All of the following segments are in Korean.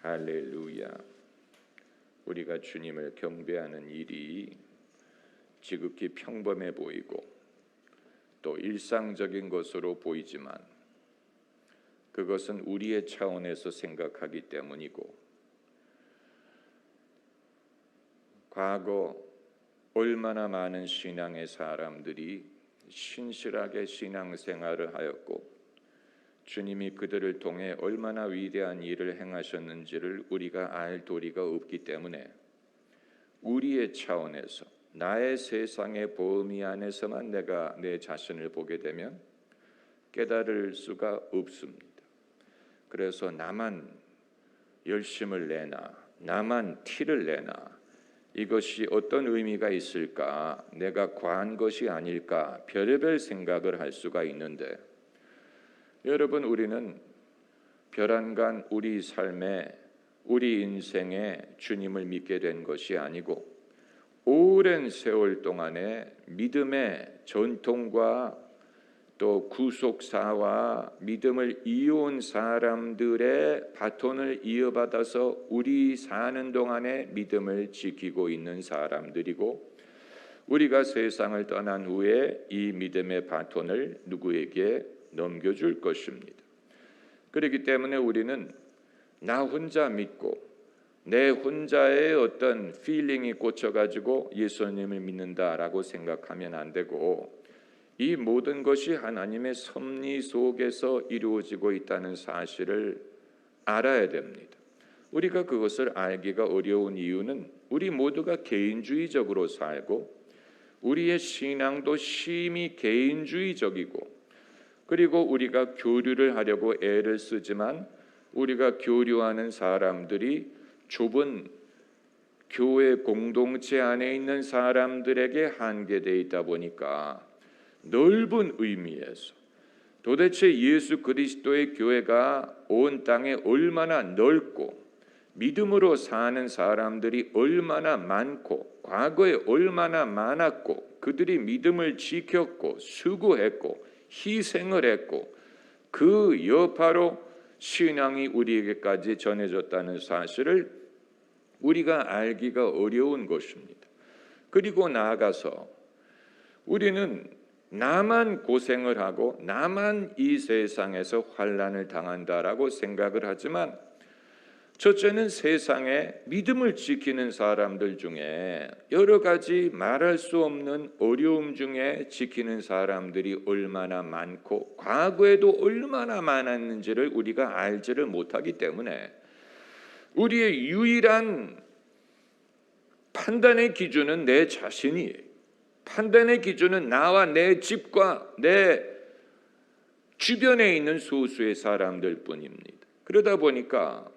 할렐루야. 우리가 주님을 경배하는 일이 지극히 평범해 보이고 또 일상적인 것으로 보이지만 그것은 우리의 차원에서 생각하기 때문이고, 과거 얼마나 많은 신앙의 사람들이 신실하게 신앙생활을 하였고 주님이 그들을 통해 얼마나 위대한 일을 행하셨는지를 우리가 알 도리가 없기 때문에 우리의 차원에서 나의 세상의 범위 안에서만 내가 내 자신을 보게 되면 깨달을 수가 없습니다. 그래서 나만 열심을 내나, 나만 티를 내나, 이것이 어떤 의미가 있을까, 내가 과한 것이 아닐까, 별의별 생각을 할 수가 있는데, 여러분, 우리는 별안간 우리 삶에, 우리 인생에 주님을 믿게 된 것이 아니고 오랜 세월 동안에 믿음의 전통과 또 구속사와 믿음을 이어온 사람들의 바톤을 이어받아서 우리 사는 동안에 믿음을 지키고 있는 사람들이고, 우리가 세상을 떠난 후에 이 믿음의 바톤을 누구에게 넘겨줄 것입니다. 그렇기 때문에 우리는 나 혼자 믿고 내 혼자의 어떤 필링이 꽂혀가지고 예수님을 믿는다라고 생각하면 안 되고, 이 모든 것이 하나님의 섭리 속에서 이루어지고 있다는 사실을 알아야 됩니다. 우리가 그것을 알기가 어려운 이유는 우리 모두가 개인주의적으로 살고 우리의 신앙도 심히 개인주의적이고, 그리고 우리가 교류를 하려고 애를 쓰지만 우리가 교류하는 사람들이 좁은 교회 공동체 안에 있는 사람들에게 한계되어 있다 보니까 넓은 의미에서 도대체 예수 그리스도의 교회가 온 땅에 얼마나 넓고 믿음으로 사는 사람들이 얼마나 많고 과거에 얼마나 많았고 그들이 믿음을 지켰고 수고했고 희생을 했고 그 여파로 신앙이 우리에게까지 전해졌다는 사실을 우리가 알기가 어려운 것입니다. 그리고 나아가서 우리는 나만 고생을 하고 나만 이 세상에서 환난을 당한다라고 생각을 하지만, 첫째는 세상에 믿음을 지키는 사람들 중에 여러 가지 말할 수 없는 어려움 중에 지키는 사람들이 얼마나 많고 과거에도 얼마나 많았는지를 우리가 알지를 못하기 때문에 우리의 유일한 판단의 기준은 내 자신이에요. 판단의 기준은 나와 내 집과 내 주변에 있는 소수의 사람들 뿐입니다. 그러다 보니까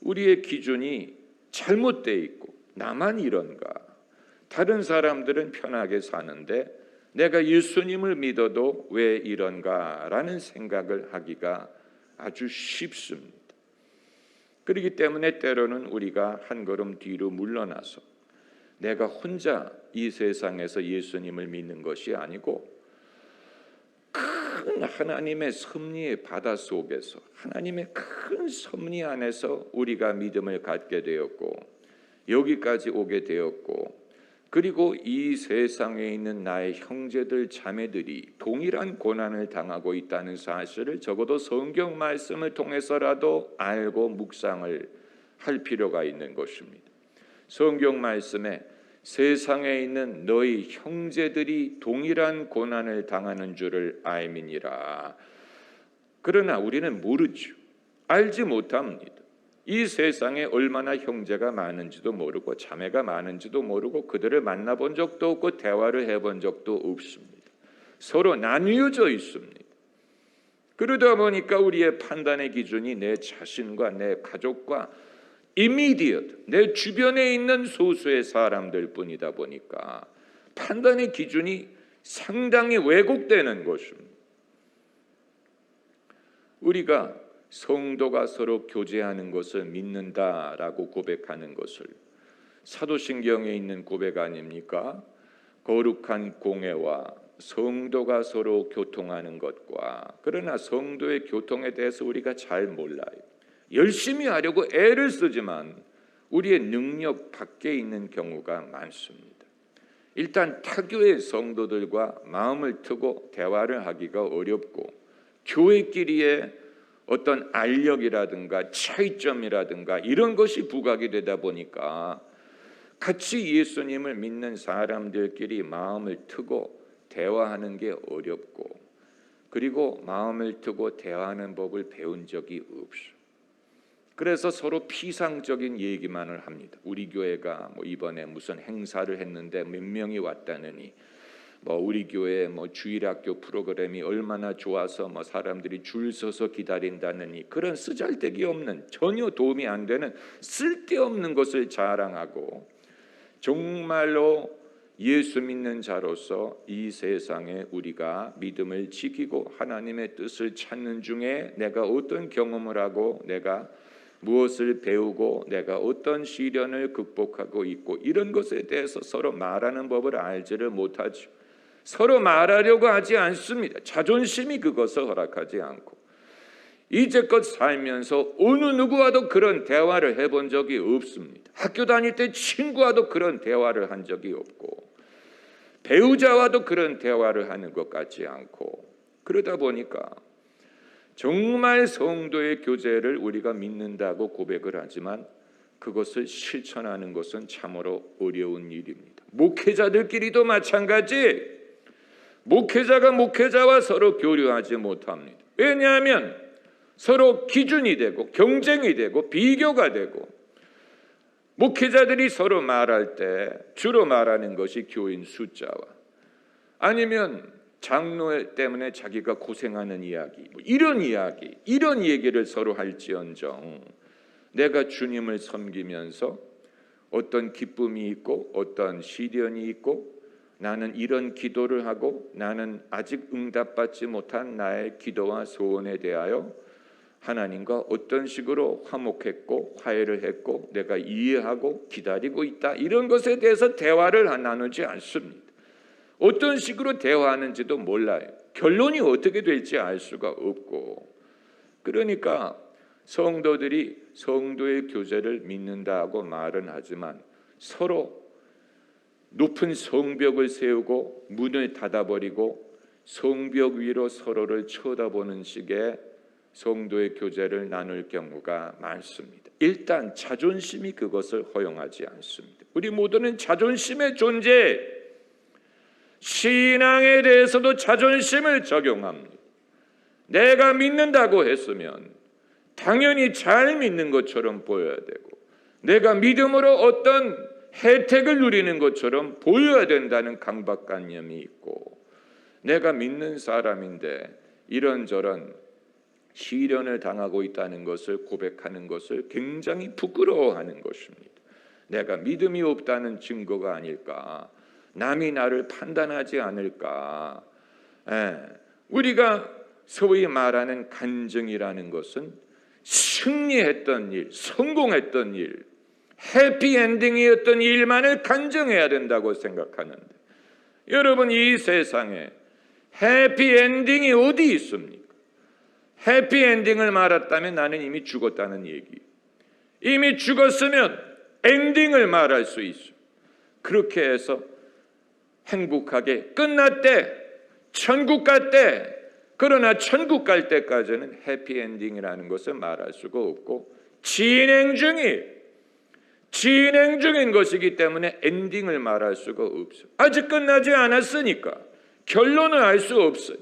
우리의 기준이 잘못되어 있고 나만 이런가, 다른 사람들은 편하게 사는데 내가 예수님을 믿어도 왜 이런가 라는 생각을 하기가 아주 쉽습니다. 그렇기 때문에 때로는 우리가 한 걸음 뒤로 물러나서 내가 혼자 이 세상에서 예수님을 믿는 것이 아니고 큰 하나님의 섭리의 바다 속에서 하나님의 큰 섭리 안에서 우리가 믿음을 갖게 되었고 여기까지 오게 되었고, 그리고 이 세상에 있는 나의 형제들 자매들이 동일한 고난을 당하고 있다는 사실을 적어도 성경 말씀을 통해서라도 알고 묵상을 할 필요가 있는 것입니다. 성경 말씀에 세상에 있는 너희 형제들이 동일한 고난을 당하는 줄을 알미니라. 그러나 우리는 모르죠. 알지 못합니다. 이 세상에 얼마나 형제가 많은지도 모르고 자매가 많은지도 모르고 그들을 만나본 적도 없고 대화를 해본 적도 없습니다. 서로 나뉘어져 있습니다. 그러다 보니까 우리의 판단의 기준이 내 자신과 내 가족과 immediate, 내 주변에 있는 소수의 사람들 뿐이다 보니까 판단의 기준이 상당히 왜곡되는 것입니다. 우리가 성도가 서로 교제하는 것을 믿는다라고 고백하는 것을 사도신경에 있는 고백 아닙니까? 거룩한 공회와 성도가 서로 교통하는 것과, 그러나 성도의 교통에 대해서 우리가 잘 몰라요. 열심히 하려고 애를 쓰지만 우리의 능력 밖에 있는 경우가 많습니다. 일단 타교의 성도들과 마음을 트고 대화를 하기가 어렵고 교회끼리의 어떤 알력이라든가 차이점이라든가 이런 것이 부각이 되다 보니까 같이 예수님을 믿는 사람들끼리 마음을 트고 대화하는 게 어렵고, 그리고 마음을 트고 대화하는 법을 배운 적이 없어. 그래서 서로 피상적인 얘기만을 합니다. 우리 교회가 이번에 무슨 행사를 했는데 몇 명이 왔다느니, 우리 교회 주일학교 프로그램이 얼마나 좋아서 사람들이 줄 서서 기다린다느니, 그런 쓰잘데기 없는, 전혀 도움이 안 되는 쓸데없는 것을 자랑하고, 정말로 예수 믿는 자로서 이 세상에 우리가 믿음을 지키고 하나님의 뜻을 찾는 중에 내가 어떤 경험을 하고 내가 무엇을 배우고 내가 어떤 시련을 극복하고 있고, 이런 것에 대해서 서로 말하는 법을 알지를 못하죠. 서로 말하려고 하지 않습니다. 자존심이 그것을 허락하지 않고, 이제껏 살면서 어느 누구와도 그런 대화를 해본 적이 없습니다. 학교 다닐 때 친구와도 그런 대화를 한 적이 없고, 배우자와도 그런 대화를 하는 것 같지 않고, 그러다 보니까 정말 성도의 교제를 우리가 믿는다고 고백을 하지만 그것을 실천하는 것은 참으로 어려운 일입니다. 목회자들끼리도 마찬가지. 목회자가 목회자와 서로 교류하지 못합니다. 왜냐하면 서로 기준이 되고 경쟁이 되고 비교가 되고, 목회자들이 서로 말할 때 주로 말하는 것이 교인 숫자와, 아니면 장로 때문에 자기가 고생하는 이야기, 이런 얘기를 서로 할지언정, 내가 주님을 섬기면서 어떤 기쁨이 있고 어떤 시련이 있고, 나는 이런 기도를 하고 나는 아직 응답받지 못한 나의 기도와 소원에 대하여 하나님과 어떤 식으로 화목했고 화해를 했고 내가 이해하고 기다리고 있다, 이런 것에 대해서 대화를 나누지 않습니다. 어떤 식으로 대화하는지도 몰라요. 결론이 어떻게 될지 알 수가 없고, 그러니까 성도들이 성도의 교제를 믿는다고 말은 하지만 서로 높은 성벽을 세우고 문을 닫아버리고 성벽 위로 서로를 쳐다보는 식의 성도의 교제를 나눌 경우가 많습니다. 일단 자존심이 그것을 허용하지 않습니다. 우리 모두는 자존심의 존재, 신앙에 대해서도 자존심을 적용합니다. 내가 믿는다고 했으면 당연히 잘 믿는 것처럼 보여야 되고, 내가 믿음으로 어떤 혜택을 누리는 것처럼 보여야 된다는 강박관념이 있고, 내가 믿는 사람인데 이런저런 시련을 당하고 있다는 것을 고백하는 것을 굉장히 부끄러워하는 것입니다. 내가 믿음이 없다는 증거가 아닐까, 남이 나를 판단하지 않을까. 우리가 소위 말하는 간증이라는 것은 승리했던 일, 성공했던 일, 해피엔딩이었던 일만을 간증해야 된다고 생각하는데, 여러분, 이 세상에 해피엔딩이 어디 있습니까? 해피엔딩을 말했다면 나는 이미 죽었다는 얘기. 이미 죽었으면 엔딩을 말할 수 있어. 그렇게 해서 행복하게 끝났대, 천국 갔대. 그러나 천국 갈 때까지는 해피엔딩이라는 것을 말할 수가 없고, 진행 중인 것이기 때문에 엔딩을 말할 수가 없어요. 아직 끝나지 않았으니까 결론을 알 수 없어요.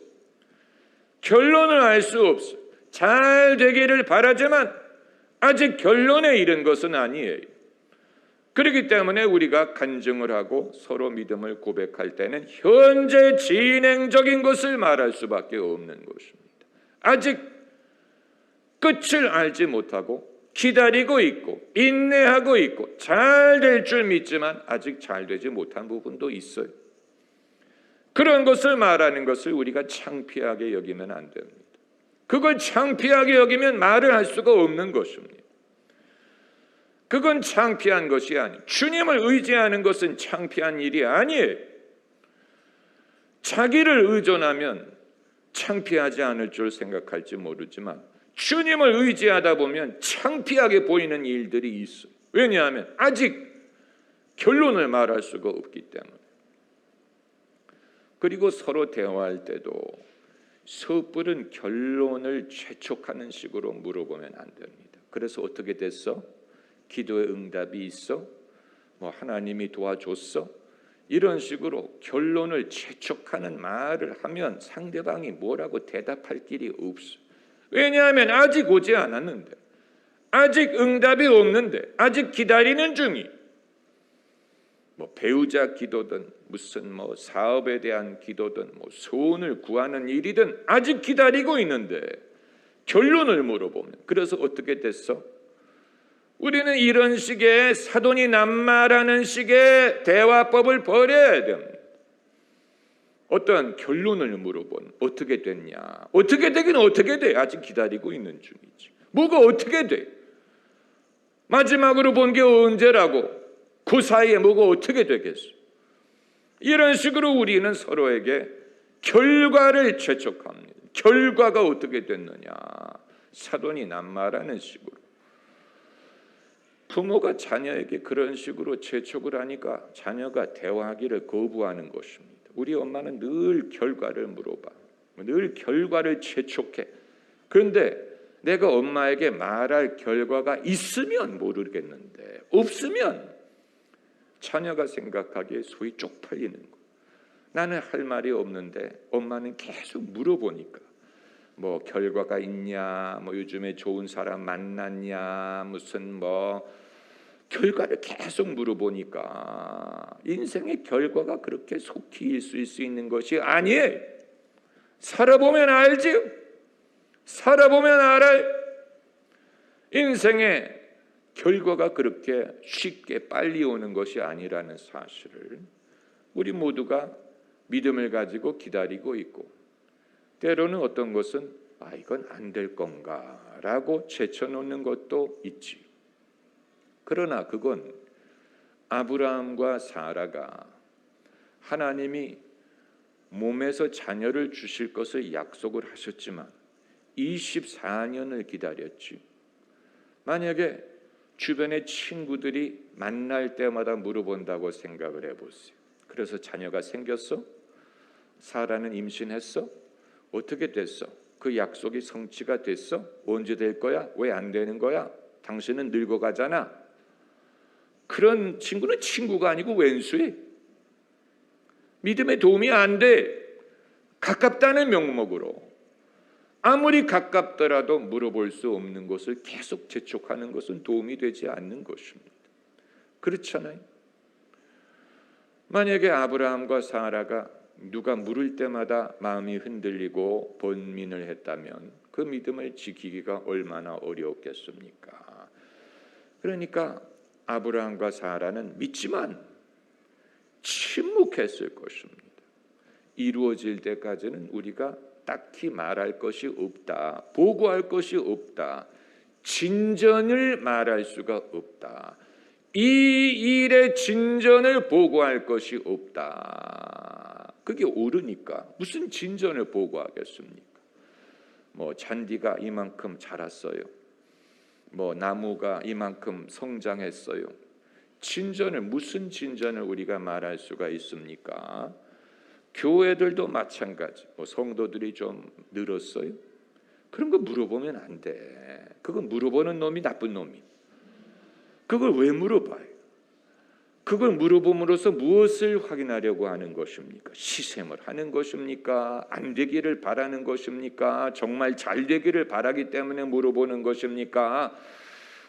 잘 되기를 바라지만 아직 결론에 이른 것은 아니에요. 그렇기 때문에 우리가 간증을 하고 서로 믿음을 고백할 때는 현재 진행적인 것을 말할 수밖에 없는 것입니다. 아직 끝을 알지 못하고 기다리고 있고 인내하고 있고 잘 될 줄 믿지만 아직 잘 되지 못한 부분도 있어요. 그런 것을 말하는 것을 우리가 창피하게 여기면 안 됩니다. 그걸 창피하게 여기면 말을 할 수가 없는 것입니다. 그건 창피한 것이 아니에요. 주님을 의지하는 것은 창피한 일이 아니에요. 자기를 의존하면 창피하지 않을 줄 생각할지 모르지만 주님을 의지하다 보면 창피하게 보이는 일들이 있어요. 왜냐하면 아직 결론을 말할 수가 없기 때문에. 그리고 서로 대화할 때도 섣부른 결론을 재촉하는 식으로 물어보면 안 됩니다. 그래서 어떻게 됐어? 기도의 응답이 있어? 뭐 하나님이 도와줬어? 이런 식으로 결론을 재촉하는 말을 하면 상대방이 뭐라고 대답할 길이 없어요. 왜냐하면 아직 오지 않았는데, 아직 응답이 없는데, 아직 기다리는 중이, 뭐 배우자 기도든 무슨 뭐 사업에 대한 기도든 뭐 소원을 구하는 일이든 아직 기다리고 있는데 결론을 물어보면, 그래서 어떻게 됐어? 우리는 이런 식의 사돈이 남마라는 식의 대화법을 버려야 됩니다. 어떤 결론을 물어보면 어떻게 됐냐? 어떻게 되긴 어떻게 돼? 아직 기다리고 있는 중이지. 뭐가 어떻게 돼? 마지막으로 본 게 언제라고? 그 사이에 뭐가 어떻게 되겠어? 이런 식으로 우리는 서로에게 결과를 재촉합니다. 결과가 어떻게 됐느냐? 사돈이 남마라는 식으로. 부모가 자녀에게 그런 식으로 재촉을 하니까 자녀가 대화하기를 거부하는 것입니다. 우리 엄마는 늘 결과를 물어봐. 늘 결과를 재촉해. 그런데 내가 엄마에게 말할 결과가 있으면 모르겠는데 없으면 자녀가 생각하기에 소위 쪽팔리는 거예요. 나는 할 말이 없는데 엄마는 계속 물어보니까 뭐 결과가 있냐, 뭐 요즘에 좋은 사람 만났냐, 무슨 뭐 결과를 계속 물어보니까 인생의 결과가 그렇게 속히 있을 수 있는 것이 아니에요. 살아보면 알지. 살아보면 알아요. 인생의 결과가 그렇게 쉽게 빨리 오는 것이 아니라는 사실을 우리 모두가 믿음을 가지고 기다리고 있고, 때로는 어떤 것은 이건 안 될 건가라고 제쳐놓는 것도 있지. 그러나 그건 아브라함과 사라가 하나님이 몸에서 자녀를 주실 것을 약속을 하셨지만 24년을 기다렸지. 만약에 주변의 친구들이 만날 때마다 물어본다고 생각을 해보세요. 그래서 자녀가 생겼어? 사라는 임신했어? 어떻게 됐어? 그 약속이 성취가 됐어? 언제 될 거야? 왜 안 되는 거야? 당신은 늙어가잖아. 그런 친구는 친구가 아니고 왼수해. 믿음에 도움이 안 돼. 가깝다는 명목으로 아무리 가깝더라도 물어볼 수 없는 것을 계속 재촉하는 것은 도움이 되지 않는 것입니다. 그렇잖아요. 만약에 아브라함과 사라가 누가 물을 때마다 마음이 흔들리고 번민을 했다면 그 믿음을 지키기가 얼마나 어려웠겠습니까? 그러니까 아브라함과 사라는 믿지만 침묵했을 것입니다. 이루어질 때까지는 우리가 딱히 말할 것이 없다. 보고할 것이 없다. 진전을 말할 수가 없다. 이 일의 진전을 보고할 것이 없다. 그게 옳으니까 무슨 진전을 보고하겠습니까? 뭐 잔디가 이만큼 자랐어요. 뭐 나무가 이만큼 성장했어요. 진전을, 무슨 진전을 우리가 말할 수가 있습니까? 교회들도 마찬가지. 뭐 성도들이 좀 늘었어요? 그런 거 물어보면 안 돼. 그건 물어보는 놈이 나쁜 놈이. 그걸 왜 물어봐요? 그걸 물어봄으로써 무엇을 확인하려고 하는 것입니까? 시샘을 하는 것입니까? 안 되기를 바라는 것입니까? 정말 잘 되기를 바라기 때문에 물어보는 것입니까?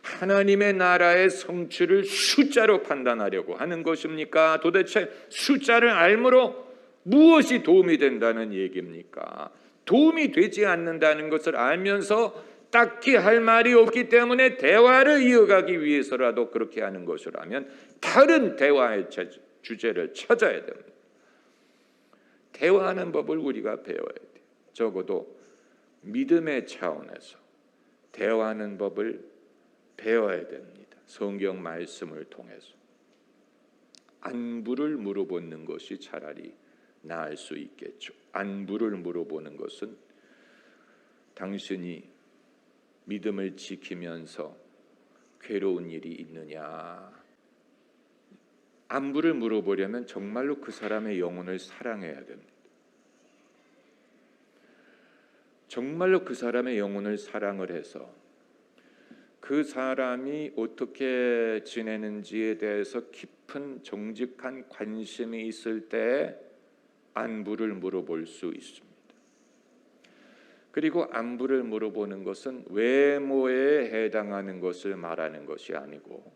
하나님의 나라의 성취를 숫자로 판단하려고 하는 것입니까? 도대체 숫자를 알므로 무엇이 도움이 된다는 얘기입니까? 도움이 되지 않는다는 것을 알면서 딱히 할 말이 없기 때문에 대화를 이어가기 위해서라도 그렇게 하는 것이라면 다른 대화의 주제를 찾아야 됩니다. 대화하는 법을 우리가 배워야 돼요. 적어도 믿음의 차원에서 대화하는 법을 배워야 됩니다. 성경 말씀을 통해서. 안부를 물어보는 것이 차라리 나을 수 있겠죠. 안부를 물어보는 것은 당신이 믿음을 지키면서 괴로운 일이 있느냐? 안부를 물어보려면 정말로 그 사람의 영혼을 사랑해야 됩니다. 정말로 그 사람의 영혼을 사랑을 해서 그 사람이 어떻게 지내는지에 대해서 깊은 정직한 관심이 있을 때 안부를 물어볼 수 있습니다. 그리고 안부를 물어보는 것은 외모에 해당하는 것을 말하는 것이 아니고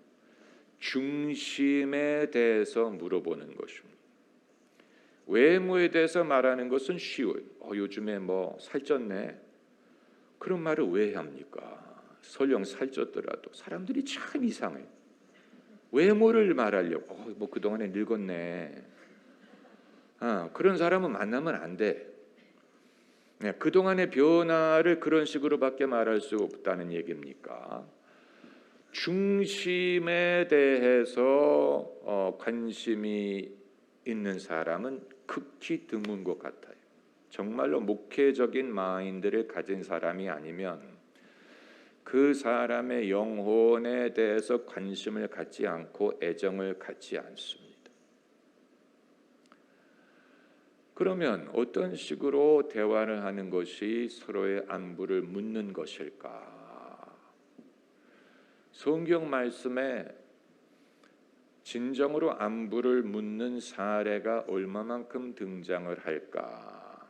중심에 대해서 물어보는 것입니다. 외모에 대해서 말하는 것은 쉬워요. 요즘에 뭐 살쪘네. 그런 말을 왜 합니까? 설령 살쪘더라도 사람들이 참 이상해요. 외모를 말하려고 뭐 그동안에 늙었네. 그런 사람은 만나면 안 돼. 그동안의 변화를 그런 식으로밖에 말할 수 없다는 얘기입니까? 중심에 대해서 관심이 있는 사람은 극히 드문 것 같아요. 정말로 목회적인 마인드를 가진 사람이 아니면 그 사람의 영혼에 대해서 관심을 갖지 않고 애정을 갖지 않습니다. 그러면 어떤 식으로 대화를 하는 것이 서로의 안부를 묻는 것일까? 성경 말씀에 진정으로 안부를 묻는 사례가 얼마만큼 등장을 할까?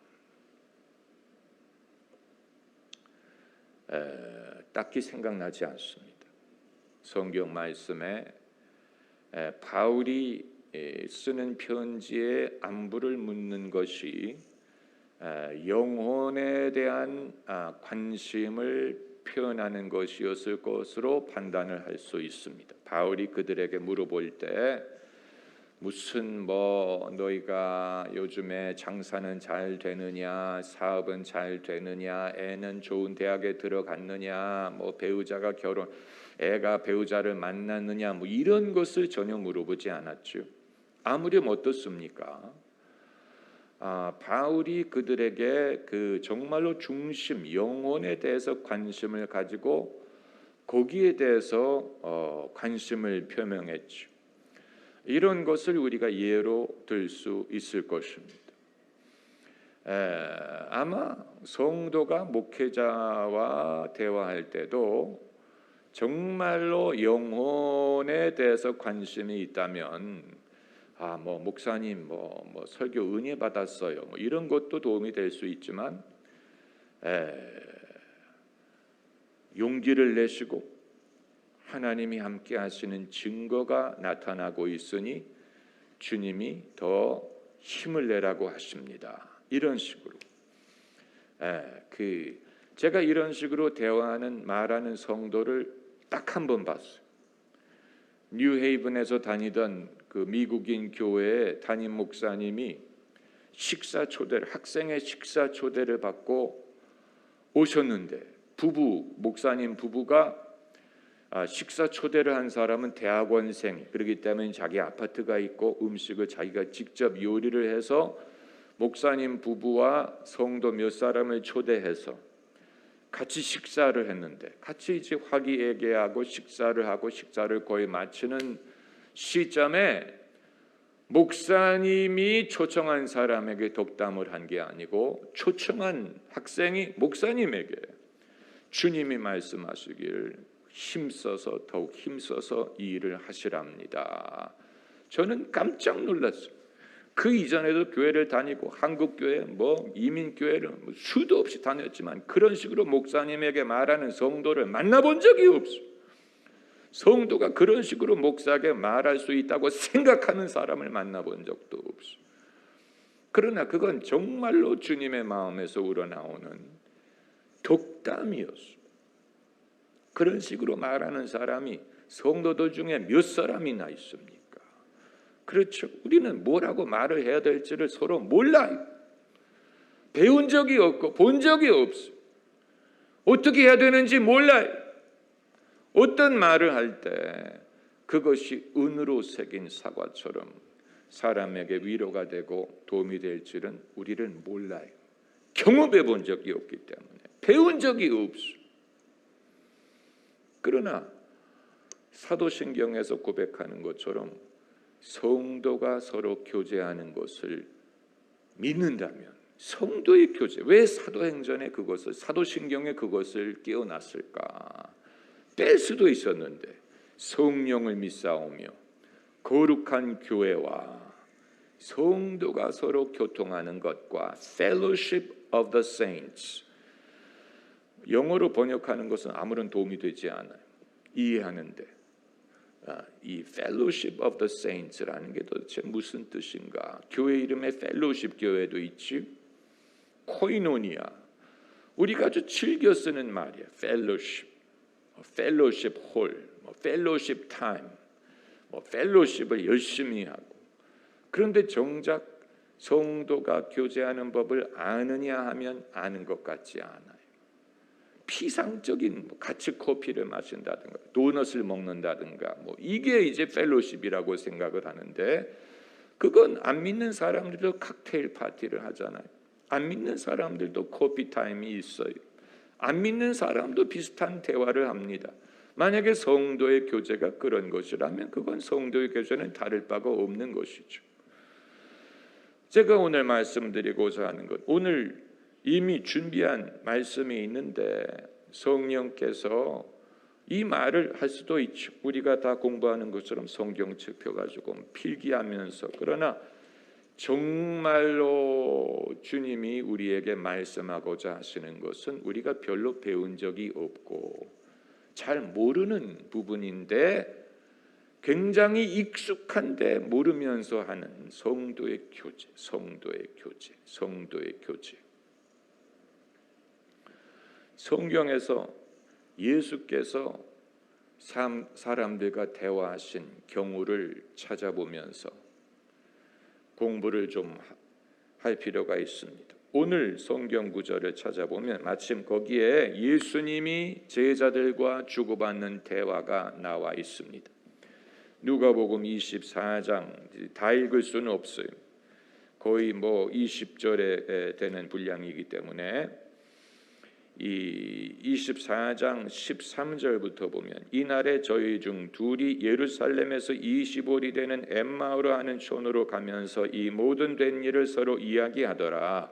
딱히 생각나지 않습니다. 성경 말씀에 바울이 쓰는 편지에 안부를 묻는 것이 영혼에 대한 관심을 표현하는 것이었을 것으로 판단을 할 수 있습니다. 바울이 그들에게 물어볼 때 무슨 너희가 요즘에 장사는 잘 되느냐, 사업은 잘 되느냐, 애는 좋은 대학에 들어갔느냐, 배우자가 애가 배우자를 만났느냐, 이런 것을 전혀 물어보지 않았죠. 아무렴 어떻습니까? 바울이 그들에게 그 정말로 중심, 영혼에 대해서 관심을 가지고 거기에 대해서 관심을 표명했죠. 이런 것을 우리가 예로 들 수 있을 것입니다. 아마 성도가 목회자와 대화할 때도 정말로 영혼에 대해서 관심이 있다면 목사님 설교 은혜 받았어요. 이런 것도 도움이 될 수 있지만 용기를 내시고 하나님이 함께 하시는 증거가 나타나고 있으니 주님이 더 힘을 내라고 하십니다. 이런 식으로 제가 이런 식으로 말하는 성도를 딱 한 번 봤어요. 뉴헤이븐에서 다니던 그 미국인 교회의 담임 목사님이 학생의 식사 초대를 받고 오셨는데 목사님 부부가 식사 초대를 한 사람은 대학원생, 그렇기 때문에 자기 아파트가 있고 음식을 자기가 직접 요리를 해서 목사님 부부와 성도 몇 사람을 초대해서 같이 식사를 했는데 같이 이제 화기애애하고 식사를 거의 마치는 시점에 목사님이 초청한 사람에게 덕담을 한 게 아니고 초청한 학생이 목사님에게 주님이 말씀하시길 더욱 힘써서 이 일을 하시랍니다. 저는 깜짝 놀랐어요. 그 이전에도 교회를 다니고 한국교회 이민교회를 수도 없이 다녔지만 그런 식으로 목사님에게 말하는 성도를 만나본 적이 없어요. 성도가 그런 식으로 목사에게 말할 수 있다고 생각하는 사람을 만나본 적도 없어요. 그러나 그건 정말로 주님의 마음에서 우러나오는 덕담이었어요. 그런 식으로 말하는 사람이 성도들 중에 몇 사람이나 있습니까? 그렇죠. 우리는 뭐라고 말을 해야 될지를 서로 몰라요. 배운 적이 없고 본 적이 없어요. 어떻게 해야 되는지 몰라요. 어떤 말을 할 때 그것이 은으로 새긴 사과처럼 사람에게 위로가 되고 도움이 될지는 우리는 몰라요. 경험해 본 적이 없기 때문에 배운 적이 없어요. 그러나 사도신경에서 고백하는 것처럼 성도가 서로 교제하는 것을 믿는다면, 성도의 교제, 왜 사도행전에 그것을, 사도신경에 그것을 끼워놨을까? 뺄 수도 있었는데 성령을 믿사오며 거룩한 교회와 성도가 서로 교통하는 것과 Fellowship of the Saints, 영어로 번역하는 것은 아무런 도움이 되지 않아요. 이해하는데 이 Fellowship of the Saints라는 게 도대체 무슨 뜻인가? 교회 이름에 Fellowship 교회도 있지, 코이노니아, 우리가 아주 즐겨 쓰는 말이야. Fellowship, Fellowship Hall, Fellowship Time, Fellowship을 열심히 하고. 그런데 정작 성도가 교제하는 법을 아느냐 하면 아는 것 같지 않아요. 피상적인 같이 커피를 마신다든가 도넛을 먹는다든가 이게 이제 펠로십이라고 생각을 하는데, 그건 안 믿는 사람들도 칵테일 파티를 하잖아요. 안 믿는 사람들도 커피 타임이 있어요. 안 믿는 사람도 비슷한 대화를 합니다. 만약에 성도의 교제가 그런 것이라면 그건 성도의 교제는 다를 바가 없는 것이죠. 제가 오늘 말씀드리고자 하는 것, 오늘 이미 준비한 말씀이 있는데 성령께서 이 말을 할 수도 있죠. 우리가 다 공부하는 것처럼 성경책 펴가지고 필기하면서. 그러나 정말로 주님이 우리에게 말씀하고자 하시는 것은 우리가 별로 배운 적이 없고 잘 모르는 부분인데 굉장히 익숙한데 모르면서 하는 성도의 교제, 성도의 교제, 성도의 교제. 성경에서 예수께서 사람들과 대화하신 경우를 찾아보면서 공부를 좀 할 필요가 있습니다. 오늘 성경 구절을 찾아보면 마침 거기에 예수님이 제자들과 주고받는 대화가 나와 있습니다. 누가복음 24장 다 읽을 수는 없어요. 거의 20절에 되는 분량이기 때문에 이 24장 13절부터 보면, 이날에 저희 중 둘이 예루살렘에서 20올이 되는 엠마오로 하는 촌으로 가면서 이 모든 된 일을 서로 이야기하더라.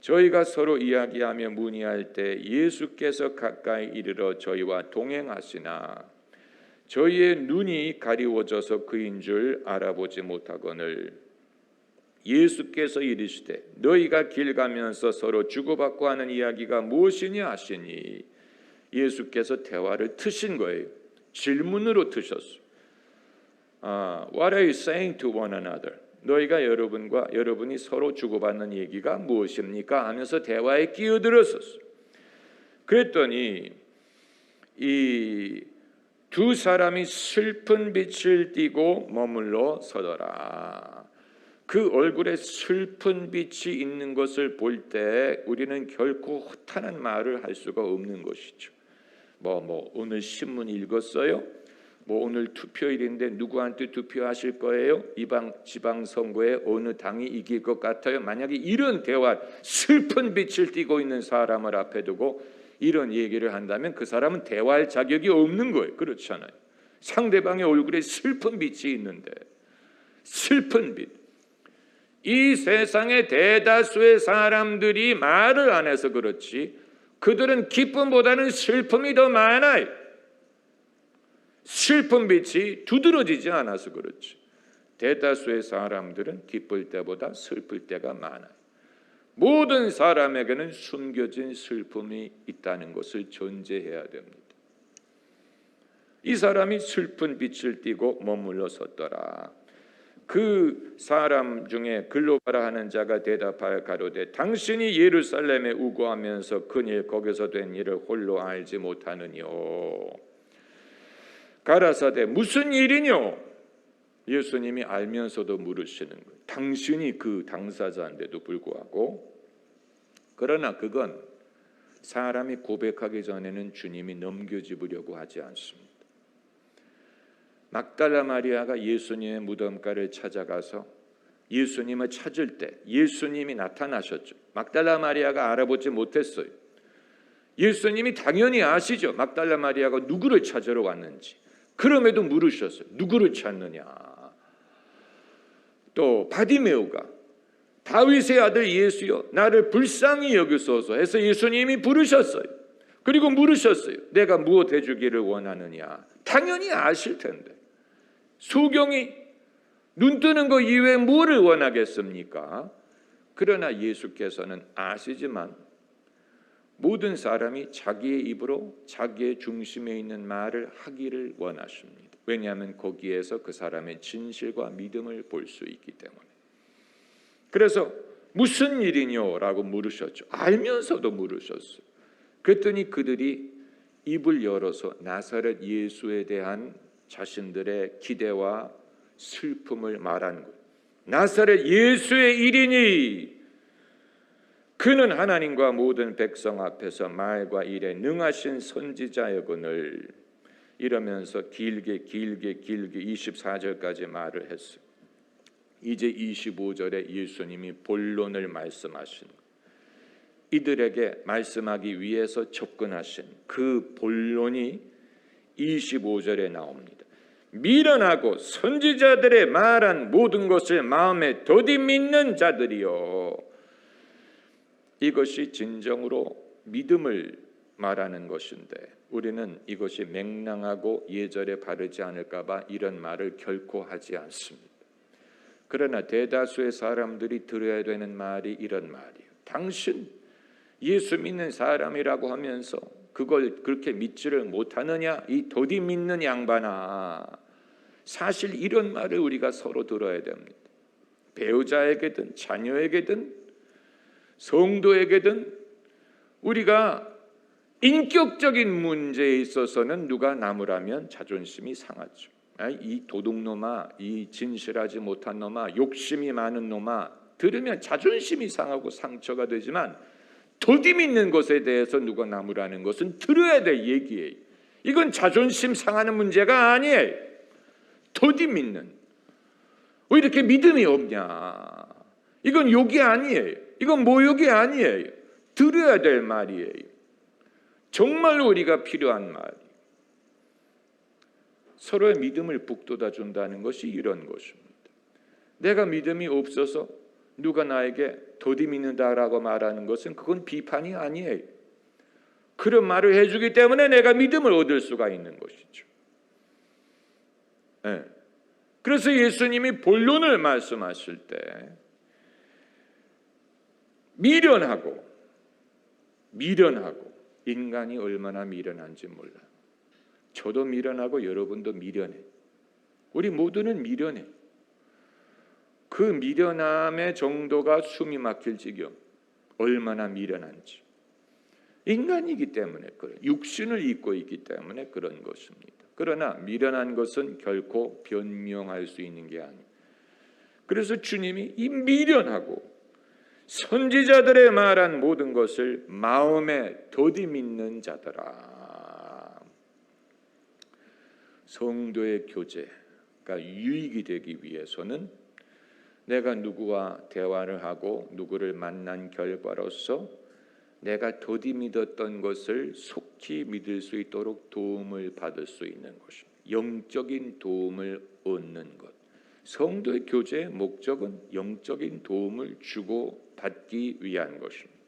저희가 서로 이야기하며 문의할 때 예수께서 가까이 이르러 저희와 동행하시나 저희의 눈이 가리워져서 그인 줄 알아보지 못하거늘 예수께서 이르시되 너희가 길 가면서 서로 주고받고 하는 이야기가 무엇이냐 하시니, 예수께서 대화를 트신 거예요. 질문으로 트셨어요. What are you saying to one another? 너희가 여러분이 서로 주고받는 얘기가 무엇입니까? 하면서 대화에 끼어들었었어요. 그랬더니 이 두 사람이 슬픈 빛을 띠고 머물러 서더라. 그 얼굴에 슬픈 빛이 있는 것을 볼 때 우리는 결코 허탄한 말을 할 수가 없는 것이죠. 오늘 신문 읽었어요? 오늘 투표일인데 누구한테 투표하실 거예요? 지방선거에 어느 당이 이길 것 같아요? 만약에 이런 대화, 슬픈 빛을 띠고 있는 사람을 앞에 두고 이런 얘기를 한다면 그 사람은 대화할 자격이 없는 거예요. 그렇잖아요. 상대방의 얼굴에 슬픈 빛이 있는데, 슬픈 빛. 이 세상의 대다수의 사람들이 말을 안 해서 그렇지 그들은 기쁨보다는 슬픔이 더 많아요. 슬픈 빛이 두드러지지 않아서 그렇지 대다수의 사람들은 기쁠 때보다 슬플 때가 많아요. 모든 사람에게는 숨겨진 슬픔이 있다는 것을 전제해야 됩니다. 이 사람이 슬픈 빛을 띠고 머물러 섰더라. 그 사람 중에 글로바라 하는 자가 대답하여 가로되 당신이 예루살렘에 우고하면서 그일 거기서 된 일을 홀로 알지 못하느뇨. 가라사대 무슨 일이뇨? 예수님이 알면서도 물으시는 거예요. 당신이 그 당사자인데도 불구하고. 그러나 그건 사람이 고백하기 전에는 주님이 넘겨짚으려고 하지 않습니다. 막달라 마리아가 예수님의 무덤가를 찾아가서 예수님을 찾을 때 예수님이 나타나셨죠. 막달라 마리아가 알아보지 못했어요. 예수님이 당연히 아시죠. 막달라 마리아가 누구를 찾으러 왔는지. 그럼에도 물으셨어요. 누구를 찾느냐. 또 바디메오가 다윗의 아들 예수여 나를 불쌍히 여기소서 해서 예수님이 부르셨어요. 그리고 물으셨어요. 내가 무엇 해주기를 원하느냐. 당연히 아실 텐데 소경이 눈 뜨는 거 이외에 뭐를 원하겠습니까? 그러나 예수께서는 아시지만 모든 사람이 자기의 입으로 자기의 중심에 있는 말을 하기를 원하십니다. 왜냐하면 거기에서 그 사람의 진실과 믿음을 볼 수 있기 때문에. 그래서 무슨 일이뇨? 라고 물으셨죠. 알면서도 물으셨어요. 그랬더니 그들이 입을 열어서 나사렛 예수에 대한 자신들의 기대와 슬픔을 말한 것. 나사렛 예수의 일이니 그는 하나님과 모든 백성 앞에서 말과 일에 능하신 선지자여거늘 이러면서 길게 24절까지 말을 했어요. 이제 25절에 예수님이 본론을 말씀하신 이들에게 말씀하기 위해서 접근하신 그 본론이 25절에 나옵니다. 미련하고 선지자들의 말한 모든 것을 마음에 더디 믿는 자들이요. 이것이 진정으로 믿음을 말하는 것인데 우리는 이것이 맹랑하고 예절에 바르지 않을까 봐 이런 말을 결코 하지 않습니다. 그러나 대다수의 사람들이 들어야 되는 말이 이런 말이에요. 당신 예수 믿는 사람이라고 하면서 그걸 그렇게 믿지를 못하느냐? 이 더디 믿는 양반아. 사실 이런 말을 우리가 서로 들어야 됩니다. 배우자에게든 자녀에게든 성도에게든 우리가 인격적인 문제에 있어서는 누가 나무라면 자존심이 상하죠. 이 도둑놈아, 이 진실하지 못한 놈아, 욕심이 많은 놈아 들으면 자존심이 상하고 상처가 되지만 더디 믿는 것에 대해서 누가 나무라는 것은 들어야 될 얘기예요. 이건 자존심 상하는 문제가 아니에요. 더디 믿는. 왜 이렇게 믿음이 없냐. 이건 욕이 아니에요. 이건 모욕이 아니에요. 들어야 될 말이에요. 정말로 우리가 필요한 말. 서로의 믿음을 북돋아 준다는 것이 이런 것입니다. 내가 믿음이 없어서 누가 나에게 더디 믿는다라고 말하는 것은 그건 비판이 아니에요. 그런 말을 해주기 때문에 내가 믿음을 얻을 수가 있는 것이죠. 네. 그래서 예수님이 본론을 말씀하실 때 미련하고 인간이 얼마나 미련한지 몰라요. 저도 미련하고 여러분도 미련해. 우리 모두는 미련해. 그 미련함의 정도가 숨이 막힐 지경. 얼마나 미련한지. 인간이기 때문에 그래. 육신을 입고 있기 때문에 그런 것입니다. 그러나 미련한 것은 결코 변명할 수 있는 게 아니에요. 그래서 주님이 이 미련하고 선지자들의 말한 모든 것을 마음에 더디 믿는 자들아. 성도의 교제가 유익이 되기 위해서는 내가 누구와 대화를 하고 누구를 만난 결과로서 내가 더디 믿었던 것을 속히 믿을 수 있도록 도움을 받을 수 있는 것입니다. 영적인 도움을 얻는 것. 성도의 교제의 목적은 영적인 도움을 주고 받기 위한 것입니다.